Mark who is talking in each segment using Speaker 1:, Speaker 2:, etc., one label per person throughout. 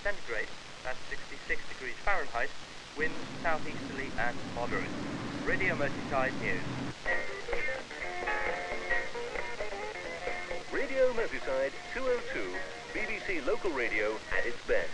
Speaker 1: centigrade, that's 66 degrees Fahrenheit, winds southeasterly and moderate. Radio Merseyside News.
Speaker 2: Radio Merseyside 202, BBC Local Radio at its best.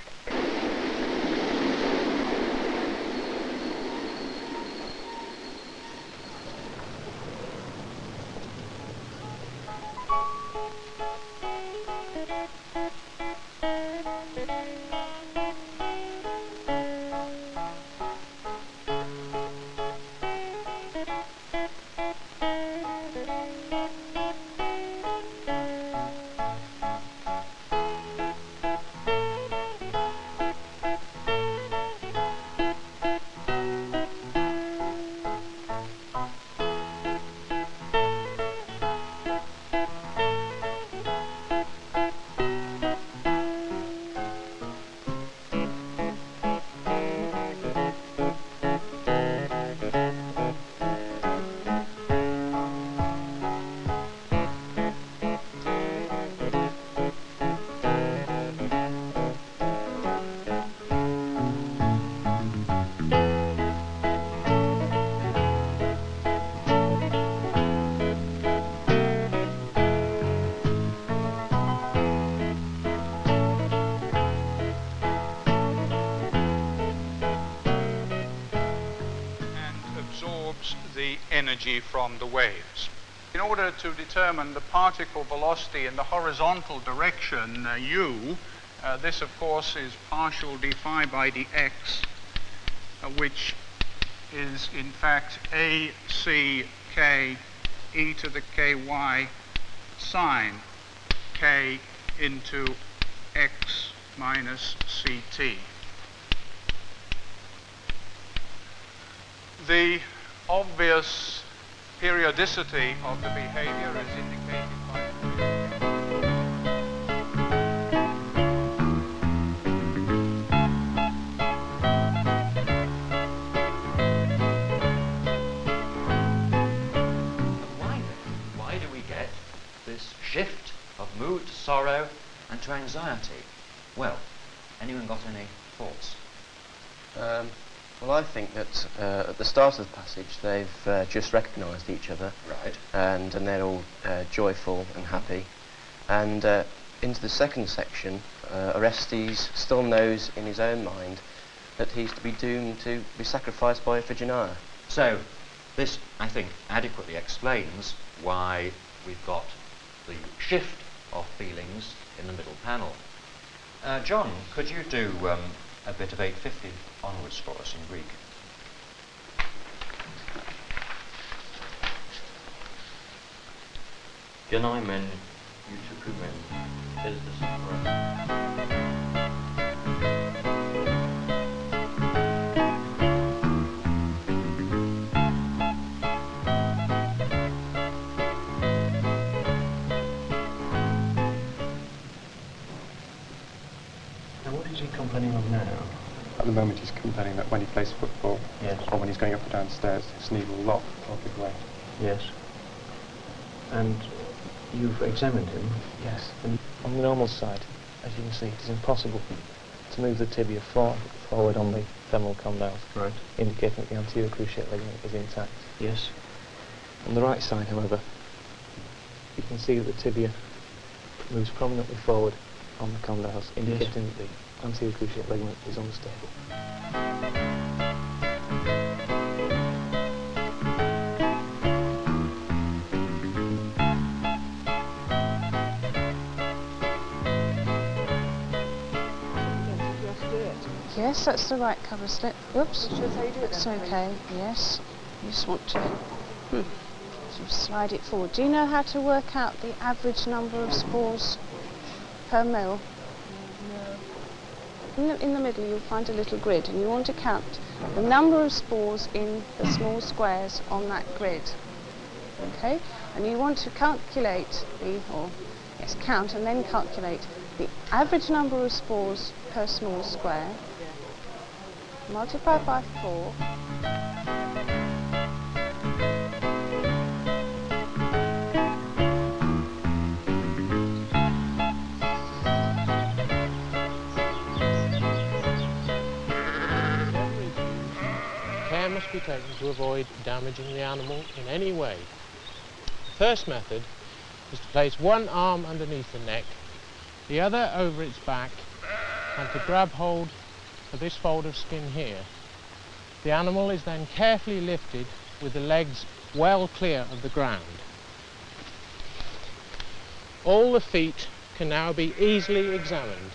Speaker 3: The energy from the waves. In order to determine the particle velocity in the horizontal direction, u, this of course is partial d phi by dx, which is in fact a c k e to the ky sine k into x minus ct. The obvious periodicity of the behavior is indicated by
Speaker 4: why do we get this shift of mood to sorrow and to anxiety? Well, anyone got any thoughts?
Speaker 5: Well, I think that at the start of the passage they've just recognised each other,
Speaker 4: right,
Speaker 5: and they're all joyful and happy. And into the second section, Orestes still knows in his own mind that he's to be doomed to be sacrificed by Iphigenia.
Speaker 4: So, this, I think, adequately explains why we've got the shift of feelings in the middle panel. John, could you do a bit of 850 onwards for us in Greek?
Speaker 6: Genaimen utokumen is the sufferer.
Speaker 7: Now what is he complaining of now?
Speaker 8: At the moment he's complaining that when he plays football,
Speaker 7: yes,
Speaker 8: or when he's going up and down stairs, his knee will lock or give way.
Speaker 7: Yes. And you've examined him?
Speaker 9: Yes. And on the normal side, as you can see, it is impossible to move the tibia forward on the femoral condyles,
Speaker 7: right,
Speaker 9: indicating that the anterior cruciate ligament is intact.
Speaker 7: Yes.
Speaker 9: On the right side, however, you can see that the tibia moves prominently forward on the condyles, indicating that the anterior cruciate ligament is unstable.
Speaker 10: Yes, that's the right cover slip. Oops. It's okay. Yes. You just want to sort of slide it forward. Do you know how to work out the average number of spores per mil? No. In the middle you'll find a little grid, and you want to count the number of spores in the small squares on that grid. Okay? And you want to calculate count and then calculate the average number of spores per small square, multiply by 4,
Speaker 11: be taken to avoid damaging the animal in any way. The first method is to place one arm underneath the neck, the other over its back, and to grab hold of this fold of skin here. The animal is then carefully lifted with the legs well clear of the ground. All the feet can now be easily examined.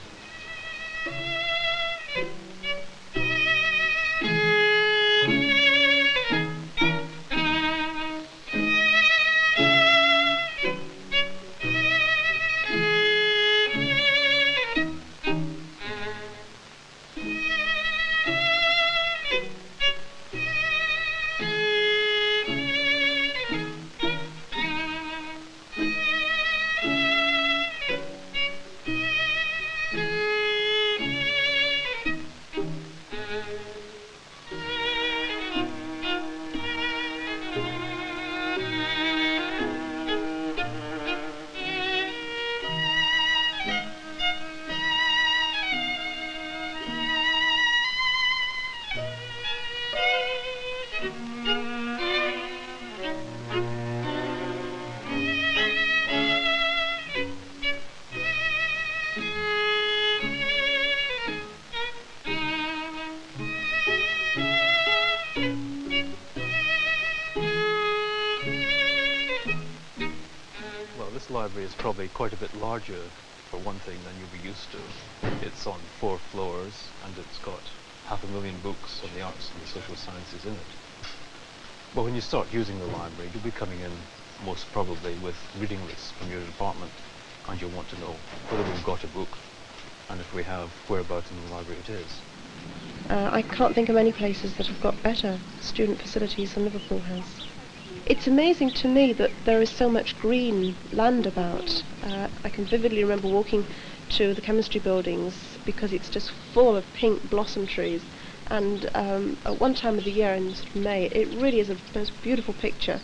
Speaker 12: This library is probably quite a bit larger, for one thing, than you'll be used to. It's on 4 floors, and it's got 500,000 books on the arts and the social sciences in it. But when you start using the library, you'll be coming in most probably with reading lists from your department, and you'll want to know whether we've got a book, and if we have, whereabouts in the library it is.
Speaker 13: I can't think of many places that have got better student facilities than Liverpool has. It's amazing to me that there is so much green land about. I can vividly remember walking to the chemistry buildings because it's just full of pink blossom trees. And at one time of the year, in sort of May, it really is a most beautiful picture,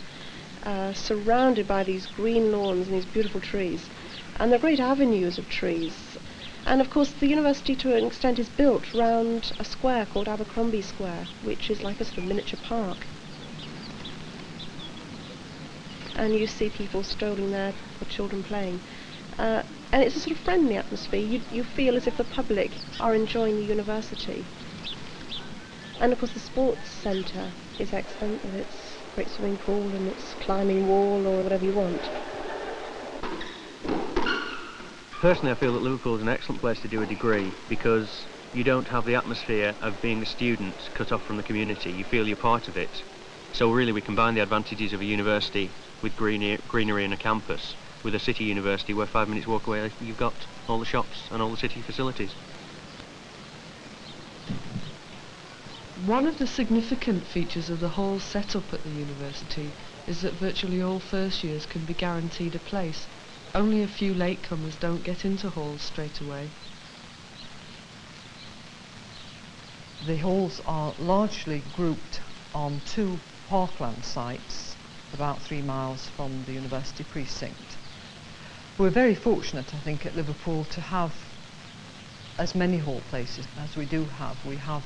Speaker 13: surrounded by these green lawns and these beautiful trees. And they're great avenues of trees. And of course the university to an extent is built round a square called Abercrombie Square, which is like a sort of miniature park. And you see people strolling there, or children playing. And it's a sort of friendly atmosphere. You feel as if the public are enjoying the university. And of course the sports centre is excellent with its great swimming pool and its climbing wall or whatever you want.
Speaker 14: Personally, I feel that Liverpool is an excellent place to do a degree because you don't have the atmosphere of being a student cut off from the community. You feel you're part of it. So really we combine the advantages of a university with greenery and a campus with a city university where 5 minutes walk away you've got all the shops and all the city facilities.
Speaker 15: One of the significant features of the whole setup at the university is that virtually all first years can be guaranteed a place. Only a few latecomers don't get into halls straight away.
Speaker 16: The halls are largely grouped on 2 parkland sites about 3 miles from the university precinct. We're very fortunate, I think, at Liverpool to have as many hall places as we do have. We have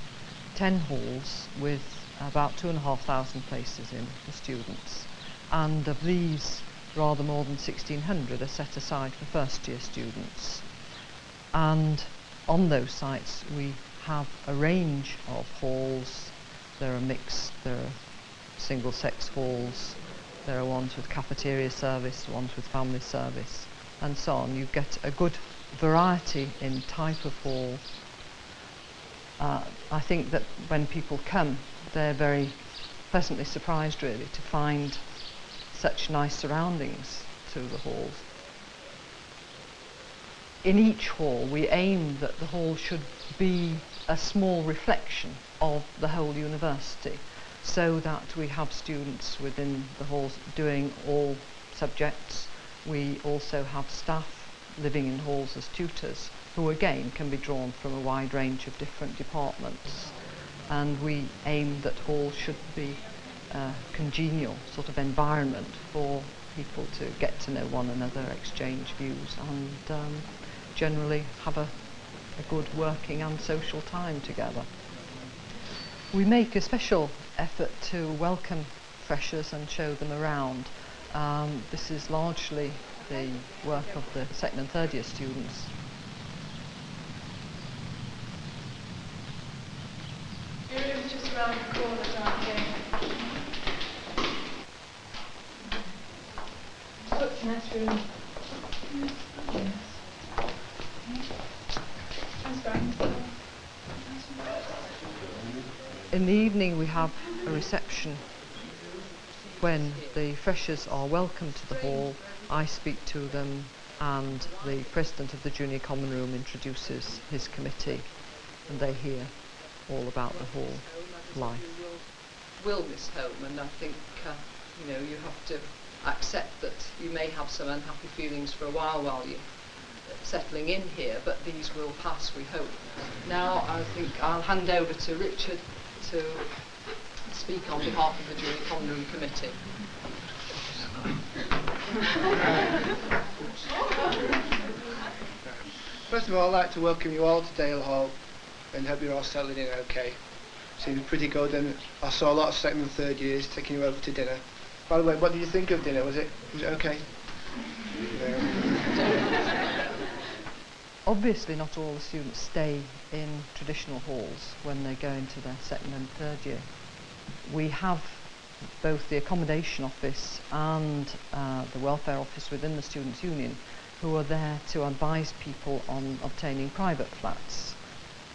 Speaker 16: 10 halls with about 2,500 places in for students, and of these rather more than 1,600 are set aside for first year students. And on those sites we have a range of halls. There are mixed, there are single sex halls, there are ones with cafeteria service, ones with family service, and so on. You get a good variety in type of hall. I think that when people come, they're very pleasantly surprised really to find such nice surroundings to the halls. In each hall we aim that the hall should be a small reflection of the whole university, so that we have students within the halls doing all subjects. We also have staff living in halls as tutors, who again can be drawn from a wide range of different departments. And we aim that halls should be a congenial sort of environment for people to get to know one another, exchange views, and generally have a good working and social time together. We make a special effort to welcome freshers and show them around. This is largely the work of the second and third year students.
Speaker 17: Your room's just around the corner down here. Looks a nice room. Yes. Thanks, Brian.
Speaker 16: In the evening we have a reception when the freshers are welcome to the hall. I speak to them and the president of the junior common room introduces his committee and they hear all about the hall life.
Speaker 18: Will miss home, and I think you know, you have to accept that you may have some unhappy feelings for a while you're settling in here, but these will pass, we hope. Now I think I'll hand over to Richard to speak on behalf of the Junior Common Room Committee.
Speaker 19: First of all, I'd like to welcome you all to Dale Hall and hope you're all settling in okay. Seems pretty good, and I saw a lot of second and third years taking you over to dinner. By the way, what did you think of dinner? Was it okay?
Speaker 16: Obviously not all the students stay in traditional halls when they go into their second and third year. We have both the accommodation office and the welfare office within the Students' Union who are there to advise people on obtaining private flats.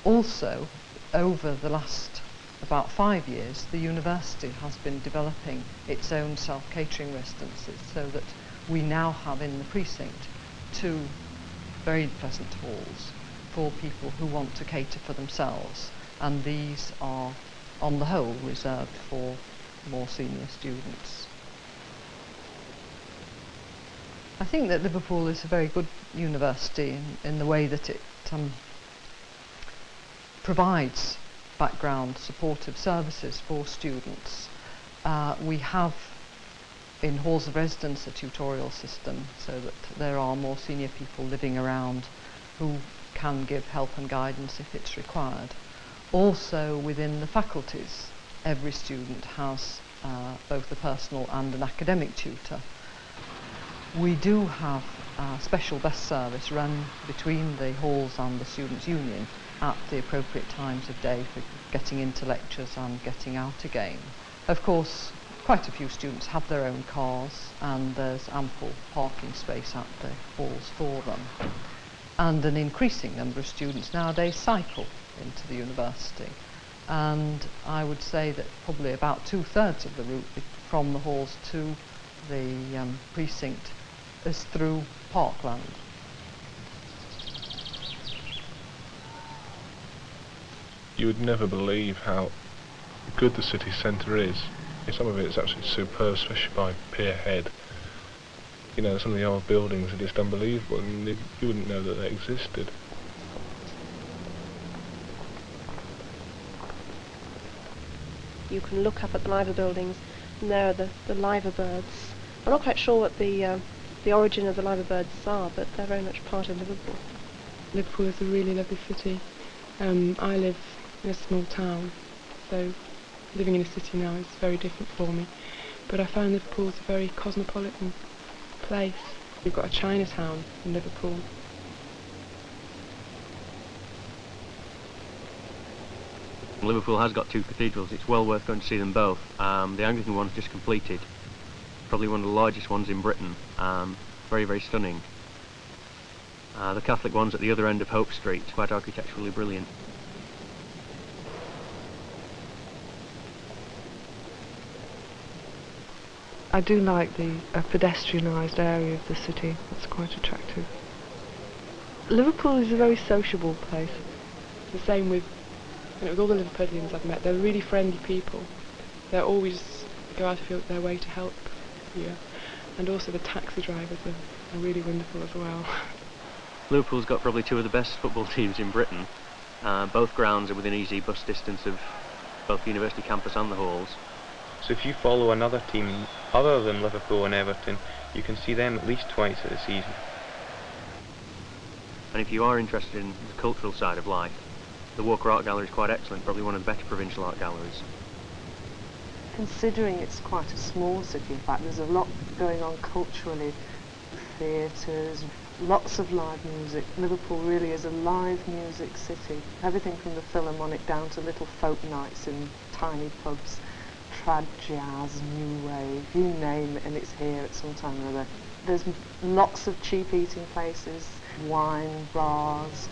Speaker 16: Also, over the last about 5 years, the university has been developing its own self-catering residences so that we now have in the precinct 2 very pleasant halls for people who want to cater for themselves, and these are on the whole reserved for more senior students. I think that Liverpool is a very good university in the way that it provides background supportive services for students. We have in halls of residence a tutorial system so that there are more senior people living around who can give help and guidance if it's required. Also within the faculties, every student has both a personal and an academic tutor. We do have a special bus service run between the halls and the Students' Union at the appropriate times of day for getting into lectures and getting out again. Of course, quite a few students have their own cars and there's ample parking space at the halls for them. And an increasing number of students nowadays cycle into the university. And I would say that probably about 2/3 of the route from the halls to the precinct is through parkland.
Speaker 20: You would never believe how good the city centre is. Some of it is actually superb, especially by Pier Head. You know, some of the old buildings are just unbelievable, and you wouldn't know that they existed.
Speaker 13: You can look up at the liver buildings, and there are the liver birds. I'm not quite sure what the origin of the liver birds are, but they're very much part of Liverpool.
Speaker 21: Liverpool is a really lovely city. I live in a small town, so living in a city now is very different for me. But I find Liverpool is a very cosmopolitan place. We've got a Chinatown in Liverpool.
Speaker 14: Liverpool has got 2 cathedrals. It's well worth going to see them both. The Anglican one's just completed. Probably one of the largest ones in Britain. Very, very stunning. The Catholic one's at the other end of Hope Street, quite architecturally brilliant.
Speaker 21: I do like the pedestrianised area of the city. It's quite attractive. Liverpool is a very sociable place. The same with all the Liverpudlians I've met. They're really friendly people. They always go out of their way to help you. And also the taxi drivers are really wonderful as well.
Speaker 14: Liverpool's got probably 2 of the best football teams in Britain. Both grounds are within easy bus distance of both the university campus and the halls.
Speaker 22: So if you follow another team other than Liverpool and Everton, you can see them at least twice a season.
Speaker 14: And if you are interested in the cultural side of life, the Walker Art Gallery is quite excellent, probably one of the better provincial art galleries.
Speaker 21: considering it's quite a small city. In fact, there's a lot going on culturally, theatres, lots of live music. Liverpool really is a live music city. Everything from the Philharmonic down to little folk nights in tiny pubs, trad jazz, new wave, you name it, and it's here at some time or other. There's lots of cheap eating places, wine bars.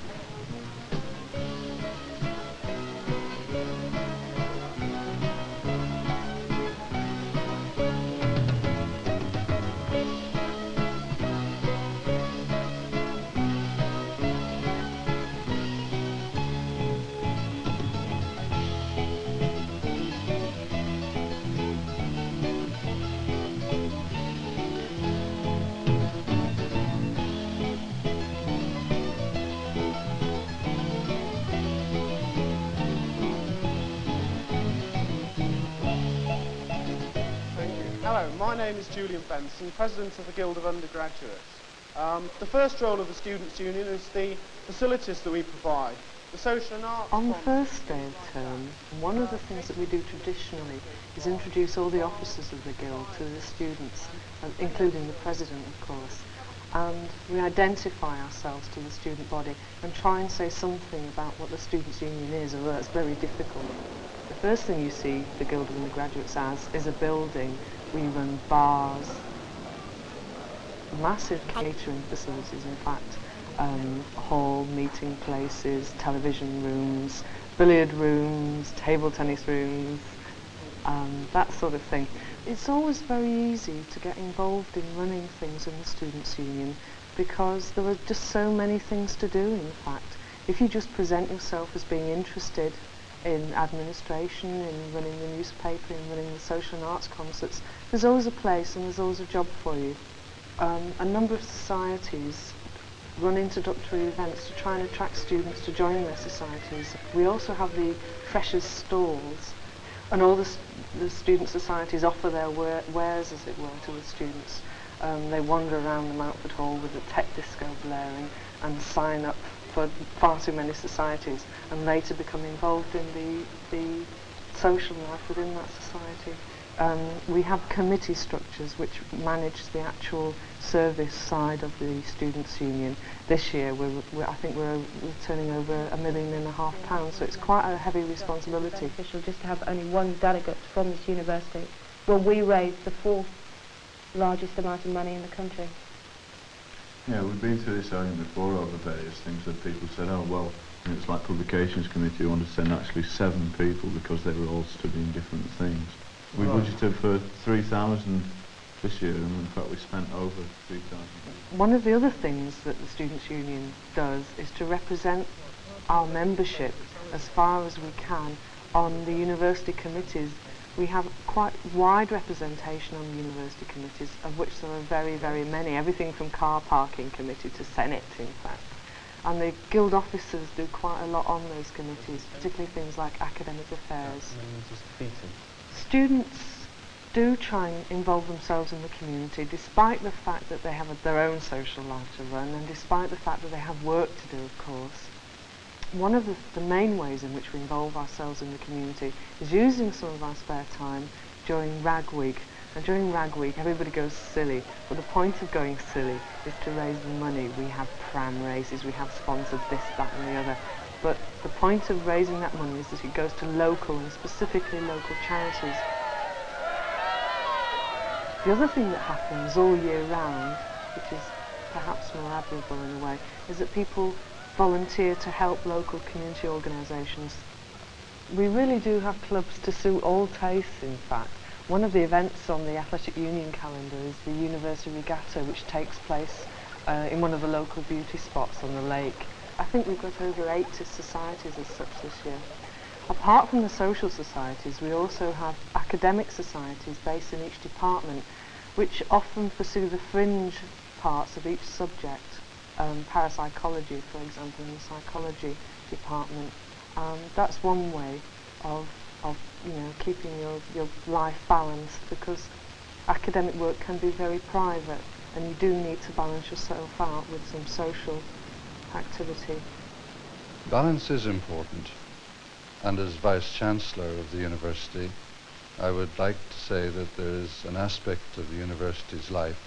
Speaker 1: Hello, my name is Julian Benson, President of the Guild of Undergraduates. The first role of the Students' Union is the facilities that we provide, the social and arts.
Speaker 21: On the first day of term, one of the things that we do traditionally is introduce all the officers of the Guild to the students, including the President, of course. And we identify ourselves to the student body and try and say something about what the Students' Union is, although that's very difficult. The first thing you see the Guild of Undergraduates as is a building. We run bars, massive catering facilities, in fact, hall, meeting places, television rooms, billiard rooms, table tennis rooms, that sort of thing. It's always very easy to get involved in running things in the Students' Union because there are just so many things to do, in fact. If you just present yourself as being interested in administration, in running the newspaper, in running the social and arts concerts, there's always a place and there's always a job for you. A number of societies run introductory events to try and attract students to join their societies. We also have the freshers' stalls, and all the student societies offer their wares, as it were, to the students. They wander around the Mountford Hall with the tech disco blaring and sign up for far too many societies, and later become involved in the social life within that society. We have committee structures which manage the actual service side of the Students' Union. This year I think we're turning over £1.5 million, so it's quite a heavy responsibility.
Speaker 2: Beneficial just to have only one delegate from this university. Well, we raise the fourth largest amount of money in the country.
Speaker 23: Yeah, we've been through this argument before over various things that people said, oh well, it's like Publications Committee who wanted to send actually 7 people because they were all studying different things. We budgeted for 3,000 this year, and in fact we spent over 3,000.
Speaker 21: One of the other things that the Students' Union does is to represent our membership as far as we can on the university committees. We have quite wide representation on the university committees, of which there are very, very many, everything from car parking committee to Senate, in fact. And the guild officers do quite a lot on those committees, particularly things like academic affairs. Students do try and involve themselves in the community, despite the fact that they have their own social life to run, and despite the fact that they have work to do, of course. One of the main ways in which we involve ourselves in the community is using some of our spare time during Rag Week. And during Rag Week, everybody goes silly, but the point of going silly is to raise the money. We have pram races, we have sponsored this, that and the other. But the point of raising that money is that it goes to local and specifically local charities. The other thing that happens all year round, which is perhaps more admirable in a way, is that people volunteer to help local community organisations. We really do have clubs to suit all tastes, in fact. One of the events on the Athletic Union calendar is the University Regatta, which takes place in one of the local beauty spots on the lake. I think we've got over 80 societies as such this year. Apart from the social societies, we also have academic societies based in each department, which often pursue the fringe parts of each subject. Parapsychology, for example, in the psychology department. That's one way of keeping your life balanced, because academic work can be very private, and you do need to balance yourself out with some social activity.
Speaker 24: Balance is important, and as Vice-Chancellor of the University,
Speaker 3: I would like to say that there is an aspect of the university's life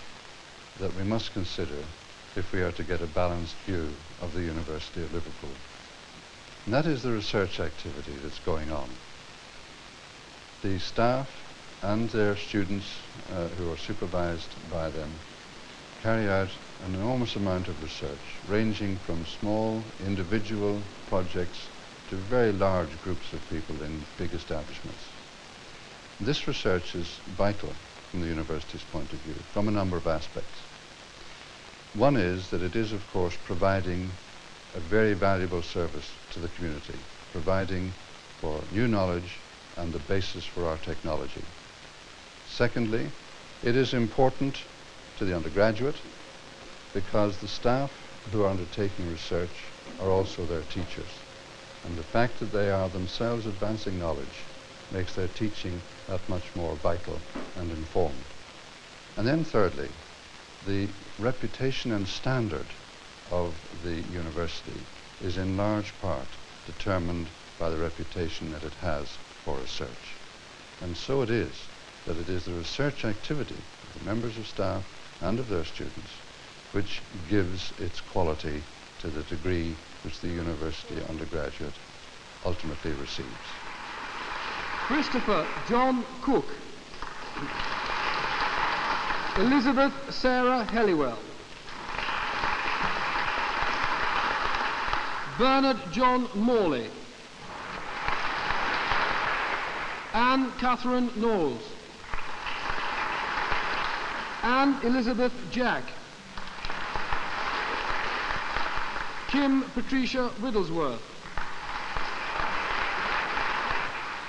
Speaker 3: that we must consider if we are to get a balanced view of the University of Liverpool. And that is the research activity that's going on. The staff and their students who are supervised by them carry out an enormous amount of research, ranging from small individual projects to very large groups of people in big establishments. This research is vital from the university's point of view, from a number of aspects. One is that it is, of course, providing a very valuable service to the community, providing for new knowledge and the basis for our technology. Secondly, it is important to the undergraduate because the staff who are undertaking research are also their teachers. And the fact that they are themselves advancing knowledge makes their teaching that much more vital and informed. And then thirdly, the reputation and standard of the university is in large part determined by the reputation that it has for research. And so it is that it is the research activity of the members of staff and of their students which gives its quality to the degree which the university undergraduate ultimately receives.
Speaker 4: Christopher John Cook. Elizabeth Sarah Helliwell. Bernard John Morley. Anne Catherine Knowles. Anne Elizabeth Jack. Kim Patricia Wigglesworth.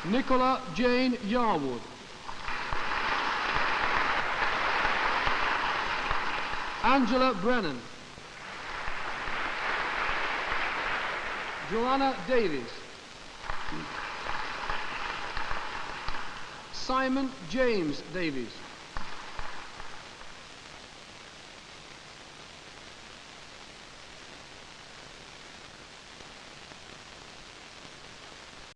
Speaker 4: Nicola Jane Yarwood. Angela Brennan. Joanna Davies. Simon James Davies.